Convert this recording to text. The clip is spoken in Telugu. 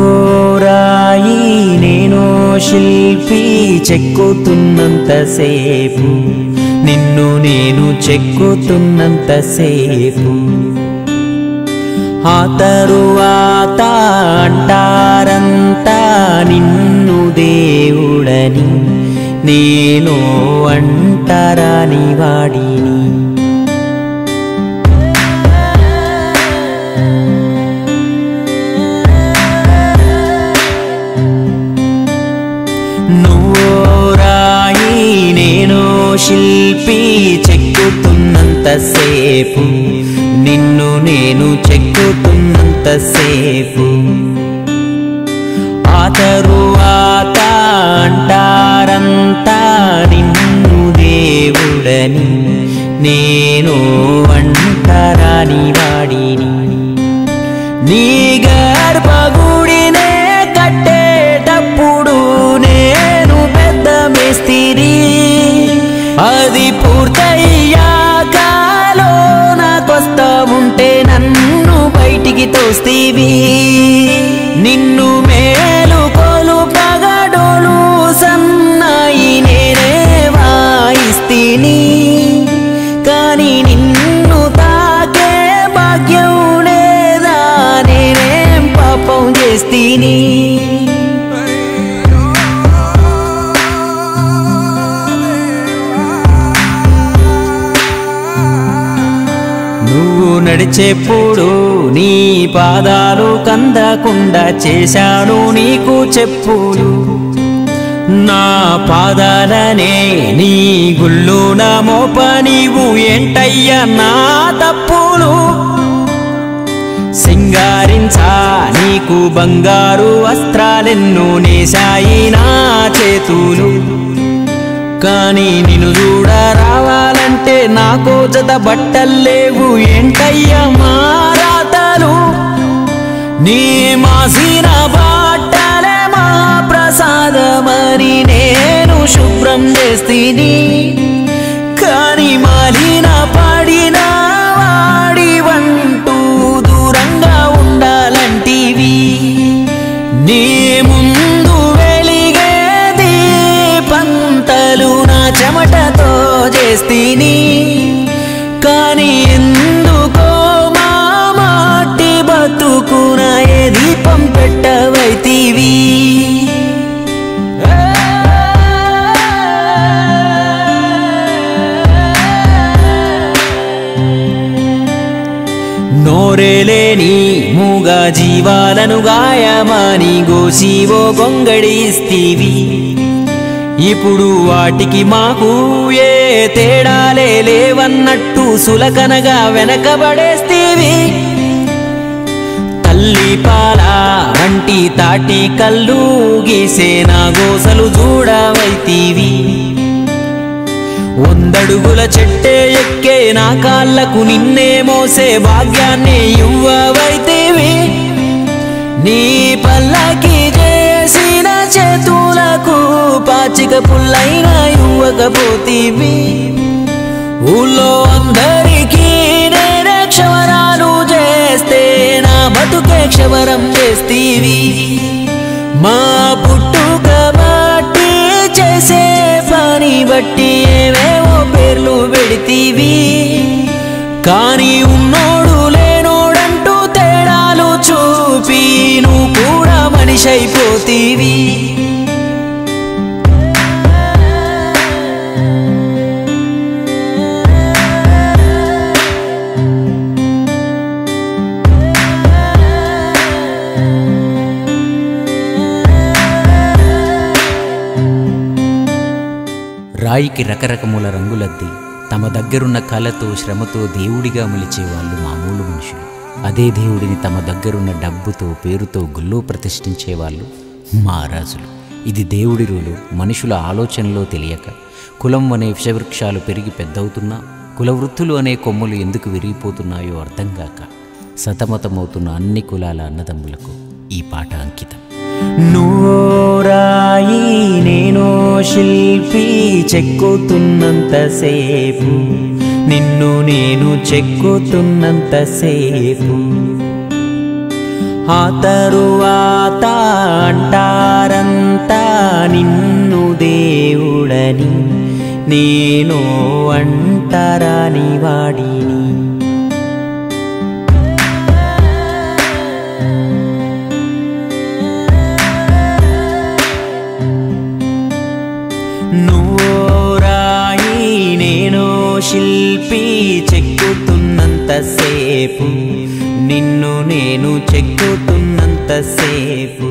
నూరాయి నేను శిల్పి చెక్కుతున్నంతసేపు నిన్ను నేను చెక్కుతున్నంతసేపు ఆ తరువాత అంటారంతా నిన్ను దేవుడని నేను అంటరాని వాడిని నువ్వోరాయి నేను శిల్పి చెక్కుతున్నంతసేపు నిన్ను నేను చెక్కుతున్నంతసేపు ఆ తరువాత అంటారంతా నిన్ను దేవుడని నేను అంటరాని వాడిని నీ గర్భగుడినే కట్టేటప్పుడు నేను పెద్ద మేస్తిరి అది పూర్తయ్యాక లోనకొస్తా ఉంటే నన్ను బయటికి తోస్తీవి నిన్ను మేలుకొలు పగడోలు సన్నాయి నేనే వాయిస్తీని కానీ నిన్ను తాకే భాగ్యం లేదా నేనేం పాపం చేస్తీని నువ్వు నడిచేప్పుడు నీ పాదాలు కందకుండా చేశాను నీకు చెప్పులు నా పాదాలనే నీ గుళ్ళున మోప నీవు ఏంటయ్యా నా తప్పులు సింగారించా నీకు బంగారు వస్త్రాలెన్నో నేశాయి నా చేతులు కానీ నిన్ను చూడ రావాలంటే నాకో జత బట్టల్లేవు ఏంటయ్యా మారాతలు నీ మాసిన బట్టలే మా ప్రసాదమని నేను శుభ్రం చేస్తీని కానీ మాలిన పడిన వాడి వంటూ దూరంగా ఉండాలంటివి నీ ముందు వెలిగే దీపంతలు నా చెమటతో చేస్తీని కానీ ఎందుకో మా మాటి బతుకున ఏ దీపం పెట్టవైతివి నోరేలేని మూగ జీవాలను గాయమాని గోసివో గొంగడిస్తీవి ఇప్పుడు వాటికి మాకు ఏ తేడాలే లేవన్నట్టు సులకనగా వెనకబడేస్తీవి తల్లి పాల వంటి తాటి కళ్ళు గీసే నా గోసలు చూడవైతీవి వందడుగుల చెట్టే ఎక్కే నా కాళ్ళకు నిన్నే మోసే భాగ్యాన్ని ఇవ్వవైతేవి నీ పల్లకి చేసిన చేతులకు పాచిక పుల్లైనా ఇవ్వకపోతీవి ఊళ్ళో అందరికీ నేనే క్షవరాలు చేస్తే నా బతుకే క్షవరం చేస్తీవి మా పుట్టుక బట్టి చేసే పని బట్టి ఏవేవో పేర్లు పెడితీవి కానీ ఉన్నోడు లేనోడంటూ తేడాలు చూపి నువ్వు కూడా మనిషి అయిపోతీవి రాయికి రకరకముల రంగులద్ది తమ దగ్గరున్న కళతో శ్రమతో దేవుడిగా మలిచేవాళ్ళు మామూలు మనుషులు అదే దేవుడిని తమ దగ్గరున్న డబ్బుతో పేరుతో గుళ్ళో ప్రతిష్ఠించేవాళ్ళు మహారాజులు ఇది దేవుడి రూలు మనుషుల ఆలోచనలో తెలియక కులం అనే విషవృక్షాలు పెరిగి పెద్దవుతున్నా కులవృత్తులు అనే కొమ్ములు ఎందుకు విరిగిపోతున్నాయో అర్థం కాక సతమతమవుతున్న అన్ని కులాల అన్నదమ్ములకు ఈ పాట అంకితం నూరాయి నేను శిల్పి చెక్కుతున్నంతసేపు నిన్ను నేను చెక్కుతున్నంతసేపు. ఆ తరువాత అంటారంతా నిన్ను దేవుడని, నేను అంటరాని వాడిని. నువ్వో రాయి నేను శిల్పి, చెక్కుతున్నంతసేపు, నిన్ను నేను చెక్కుతున్నంతసేపు.